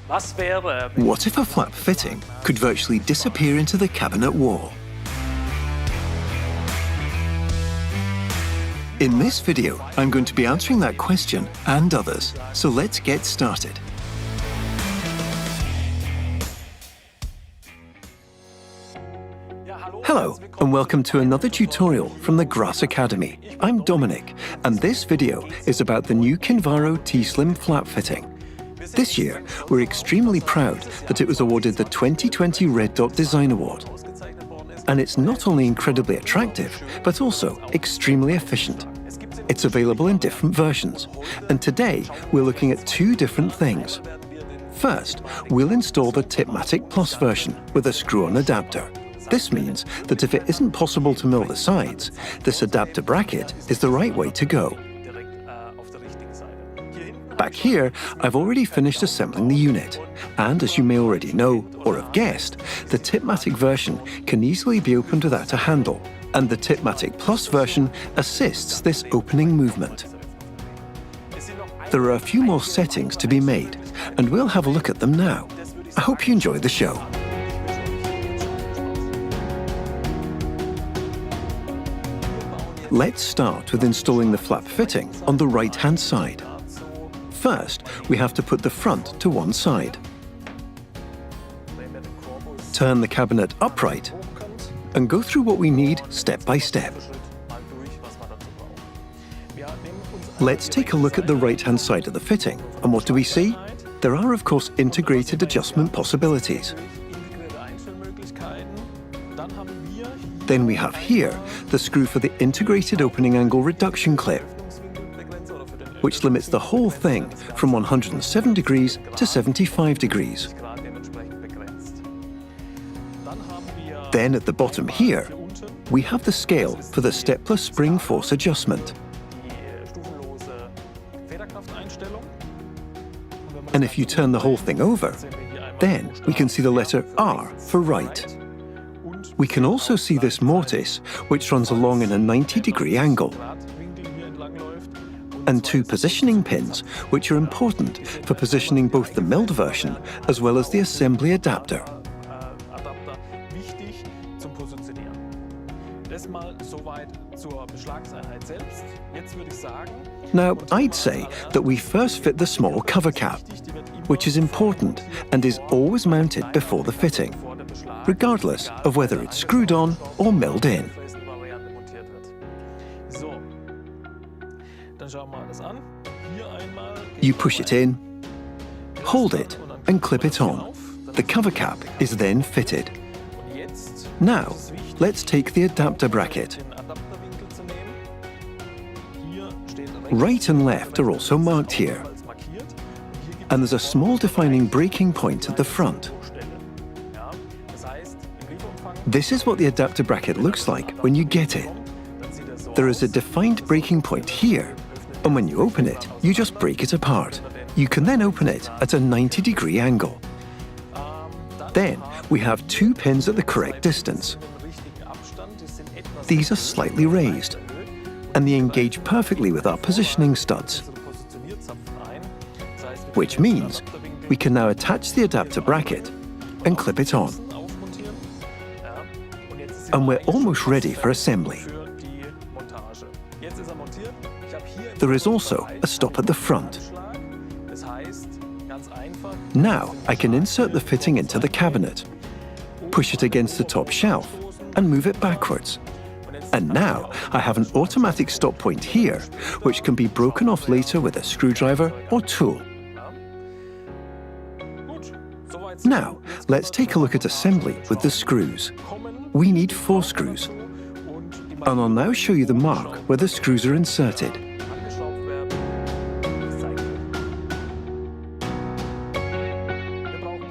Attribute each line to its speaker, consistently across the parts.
Speaker 1: What if a flap fitting could virtually disappear into the cabinet wall? In this video, I'm going to be answering that question and others, so let's get started. Hello, and welcome to another tutorial from the Grass Academy. I'm Dominic, and this video is about the new Kinvaro T-Slim flap fitting. This year, we're extremely proud that it was awarded the 2020 Red Dot Design Award. And it's not only incredibly attractive, but also extremely efficient. It's available in different versions, and today we're looking at two different things. First, we'll install the Tipmatic Plus version with a screw-on adapter. This means that if it isn't possible to mill the sides, this adapter bracket is the right way to go. Back here, I've already finished assembling the unit, and as you may already know, or have guessed, the Tipmatic version can easily be opened without a handle, and the Tipmatic Plus version assists this opening movement. There are a few more settings to be made, and we'll have a look at them now. I hope you enjoy the show. Let's start with installing the flap fitting on the right-hand side. First, we have to put the front to one side. Turn the cabinet upright and go through what we need step by step. Let's take a look at the right-hand side of the fitting, and what do we see? There are, of course, integrated adjustment possibilities. Then we have here the screw for the integrated opening angle reduction clip, which limits the whole thing from 107 degrees to 75 degrees. Then at the bottom here, we have the scale for the stepless spring force adjustment. And if you turn the whole thing over, then we can see the letter R for right. We can also see this mortise, which runs along in a 90-degree angle, and two positioning pins, which are important for positioning both the milled version as well as the assembly adapter. Now, I'd say that we first fit the small cover cap, which is important and is always mounted before the fitting, regardless of whether it's screwed on or milled in. You push it in, hold it, and clip it on. The cover cap is then fitted. Now, let's take the adapter bracket. Right and left are also marked here, and there's a small defining breaking point at the front. This is what the adapter bracket looks like when you get it. There is a defined breaking point here, and when you open it, you just break it apart. You can then open it at a 90-degree angle. Then we have two pins at the correct distance. These are slightly raised, and they engage perfectly with our positioning studs, which means we can now attach the adapter bracket and clip it on. And we're almost ready for assembly. There is also a stop at the front. Now I can insert the fitting into the cabinet, push it against the top shelf, and move it backwards. And now I have an automatic stop point here, which can be broken off later with a screwdriver or tool. Now, let's take a look at assembly with the screws. We need 4 screws, and I'll now show you the mark where the screws are inserted.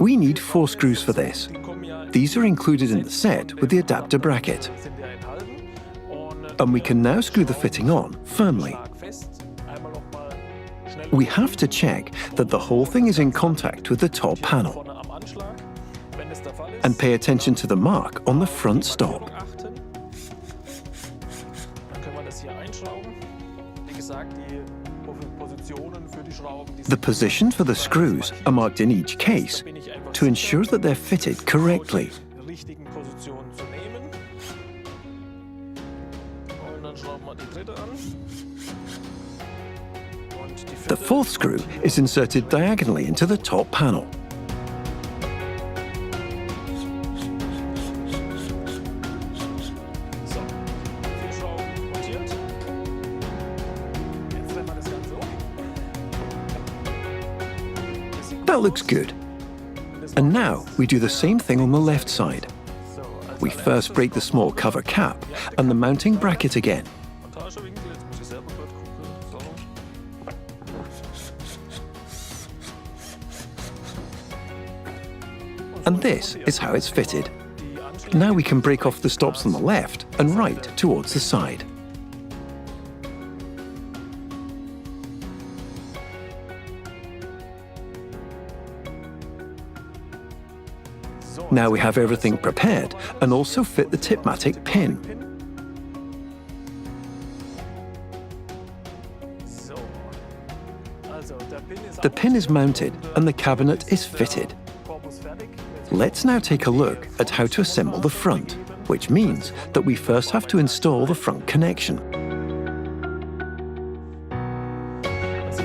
Speaker 1: We need 4 screws for this. These are included in the set with the adapter bracket. And we can now screw the fitting on firmly. We have to check that the whole thing is in contact with the top panel, and pay attention to the mark on the front stop. The positions for the screws are marked in each case to ensure that they're fitted correctly. The fourth screw is inserted diagonally into the top panel. That looks good. And now we do the same thing on the left side. We first break the small cover cap and the mounting bracket again. And this is how it's fitted. Now we can break off the stops on the left and right towards the side. Now we have everything prepared and also fit the Tipmatic pin. The pin is mounted and the cabinet is fitted. Let's now take a look at how to assemble the front, which means that we first have to install the front connection.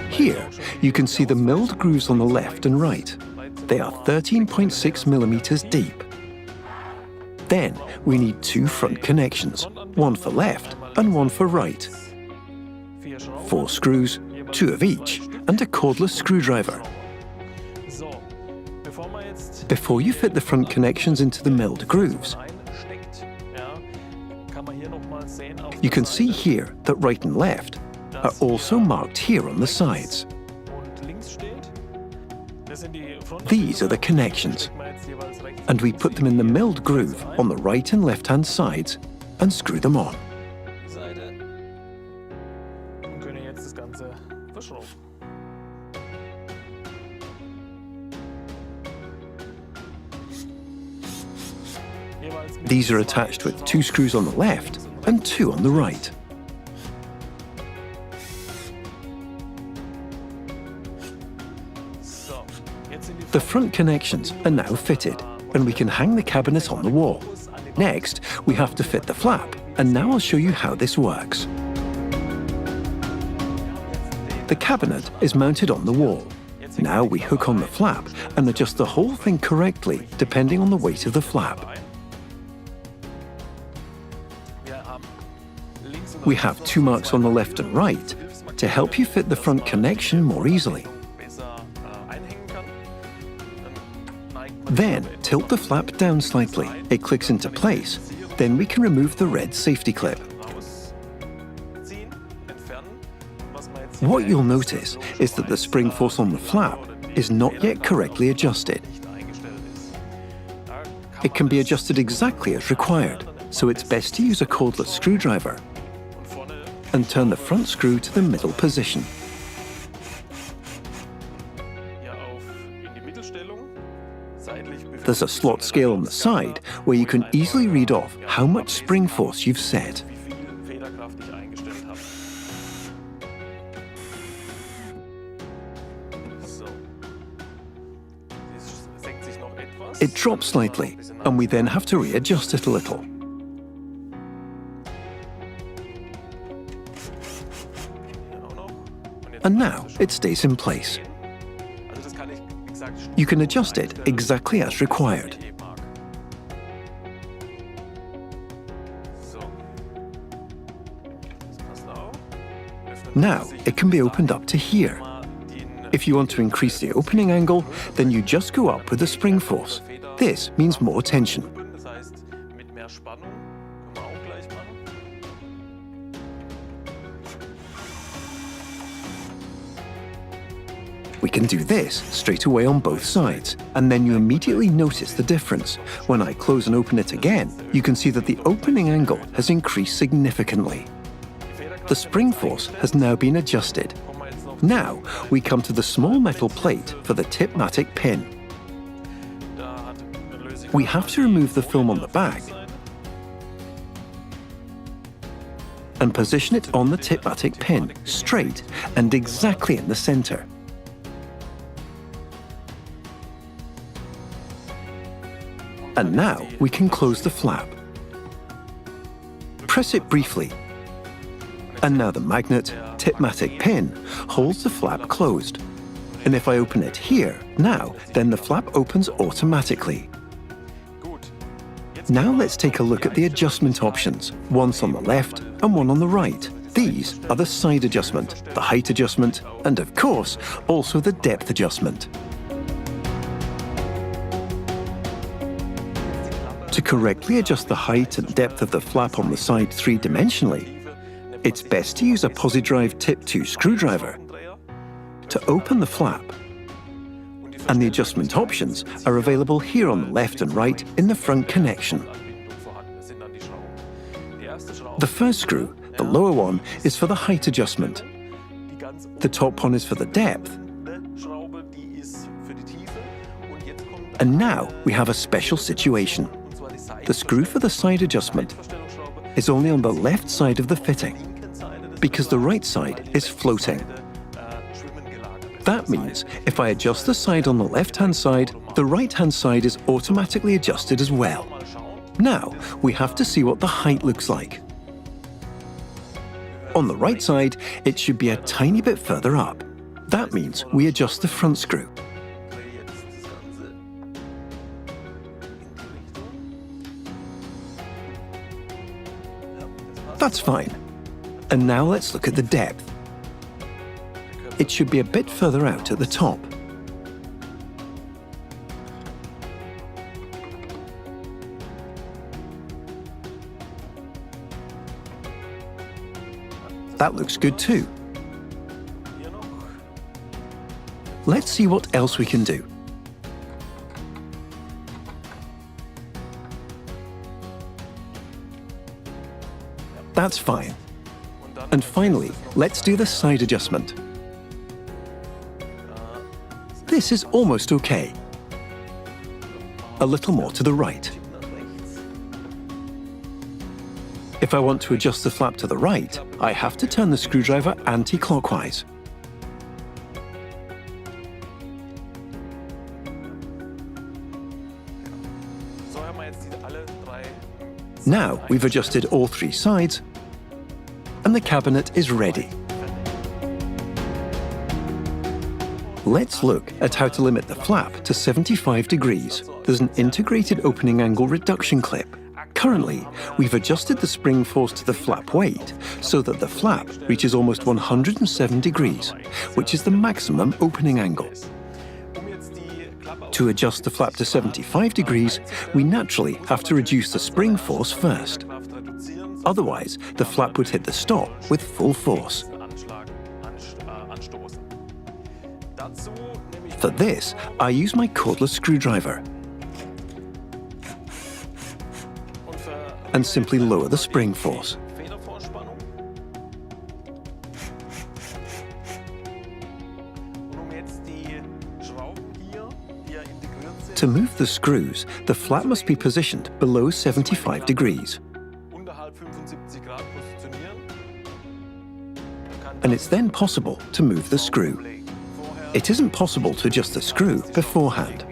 Speaker 1: Here, you can see the milled grooves on the left and right. They are 13.6 millimeters deep. Then, we need two front connections, one for left and one for right. 4 screws, 2 of each, and a cordless screwdriver. Before you fit the front connections into the milled grooves, you can see here that right and left are also marked here on the sides. These are the connections, and we put them in the milled groove on the right and left-hand sides and screw them on. These are attached with 2 screws on the left and 2 on the right. The front connections are now fitted, and we can hang the cabinet on the wall. Next, we have to fit the flap, and now I'll show you how this works. The cabinet is mounted on the wall. Now we hook on the flap and adjust the whole thing correctly depending on the weight of the flap. We have 2 marks on the left and right to help you fit the front connection more easily. Then, tilt the flap down slightly. It clicks into place. Then we can remove the red safety clip. What you'll notice is that the spring force on the flap is not yet correctly adjusted. It can be adjusted exactly as required, so it's best to use a cordless screwdriver and turn the front screw to the middle position. There's a slot scale on the side where you can easily read off how much spring force you've set. It drops slightly, and we then have to readjust it a little. And now it stays in place. You can adjust it exactly as required. Now it can be opened up to here. If you want to increase the opening angle, then you just go up with the spring force. This means more tension. We can do this straight away on both sides, and then you immediately notice the difference. When I close and open it again, you can see that the opening angle has increased significantly. The spring force has now been adjusted. Now we come to the small metal plate for the Tipmatic pin. We have to remove the film on the back and position it on the Tipmatic pin, straight and exactly in the center. And now we can close the flap. Press it briefly. And now the magnet, Tipmatic pin, holds the flap closed. And if I open it here, now, then the flap opens automatically. Now let's take a look at the adjustment options, once on the left and one on the right. These are the side adjustment, the height adjustment, and of course, also the depth adjustment. To correctly adjust the height and depth of the flap on the side three-dimensionally, it's best to use a Posi-Drive Tip 2 screwdriver to open the flap. And the adjustment options are available here on the left and right in the front connection. The first screw, the lower one, is for the height adjustment. The top one is for the depth. And now we have a special situation. The screw for the side adjustment is only on the left side of the fitting, because the right side is floating. That means if I adjust the side on the left-hand side, the right-hand side is automatically adjusted as well. Now, we have to see what the height looks like. On the right side, it should be a tiny bit further up. That means we adjust the front screw. That's fine. And now let's look at the depth. It should be a bit further out at the top. That looks good too. Let's see what else we can do. That's fine. And finally, let's do the side adjustment. This is almost okay. A little more to the right. If I want to adjust the flap to the right, I have to turn the screwdriver anti-clockwise. Now we've adjusted all three sides, and the cabinet is ready. Let's look at how to limit the flap to 75 degrees. There's an integrated opening angle reduction clip. Currently, we've adjusted the spring force to the flap weight so that the flap reaches almost 107 degrees, which is the maximum opening angle. To adjust the flap to 75 degrees, we naturally have to reduce the spring force first. Otherwise, the flap would hit the stop with full force. For this, I use my cordless screwdriver and simply lower the spring force. To move the screws, the flap must be positioned below 75 degrees. And it's then possible to move the screw. It isn't possible to adjust the screw beforehand.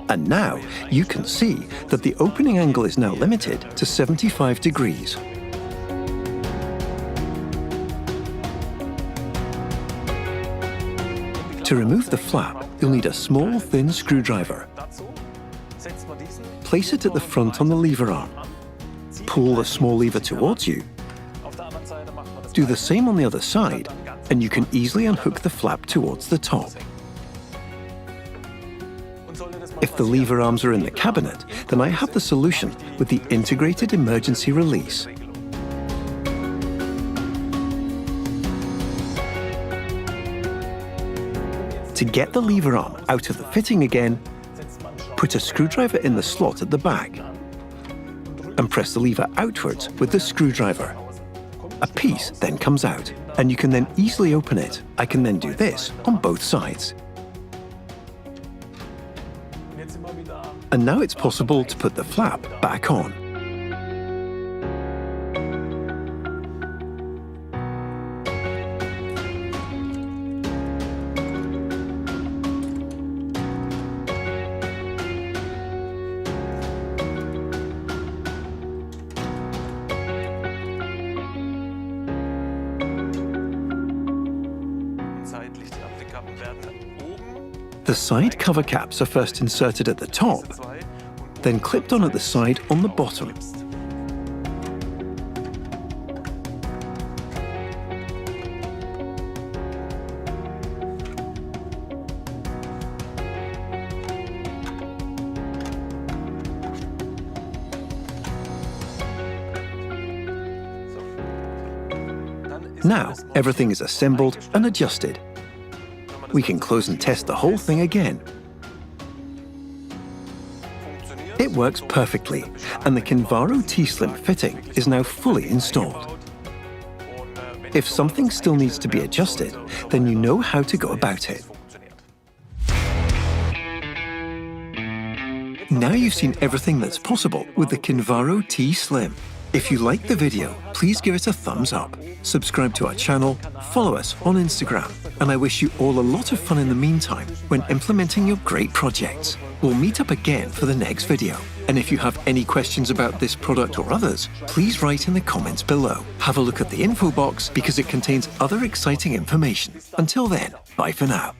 Speaker 1: And now you can see that the opening angle is now limited to 75 degrees. To remove the flap, you'll need a small, thin screwdriver. Place it at the front on the lever arm. Pull the small lever towards you. Do the same on the other side, and you can easily unhook the flap towards the top. If the lever arms are in the cabinet, then I have the solution with the integrated emergency release. To get the lever arm out of the fitting again, put a screwdriver in the slot at the back and press the lever outwards with the screwdriver. A piece then comes out, and you can then easily open it. I can then do this on both sides. And now it's possible to put the flap back on. The side cover caps are first inserted at the top, then clipped on at the side on the bottom. Now everything is assembled and adjusted. We can close and test the whole thing again. It works perfectly, and the Kinvaro T-Slim fitting is now fully installed. If something still needs to be adjusted, then you know how to go about it. Now you've seen everything that's possible with the Kinvaro T-Slim. If you liked the video, please give it a thumbs up. Subscribe to our channel, follow us on Instagram, and I wish you all a lot of fun in the meantime when implementing your great projects. We'll meet up again for the next video. And if you have any questions about this product or others, please write in the comments below. Have a look at the info box because it contains other exciting information. Until then, bye for now.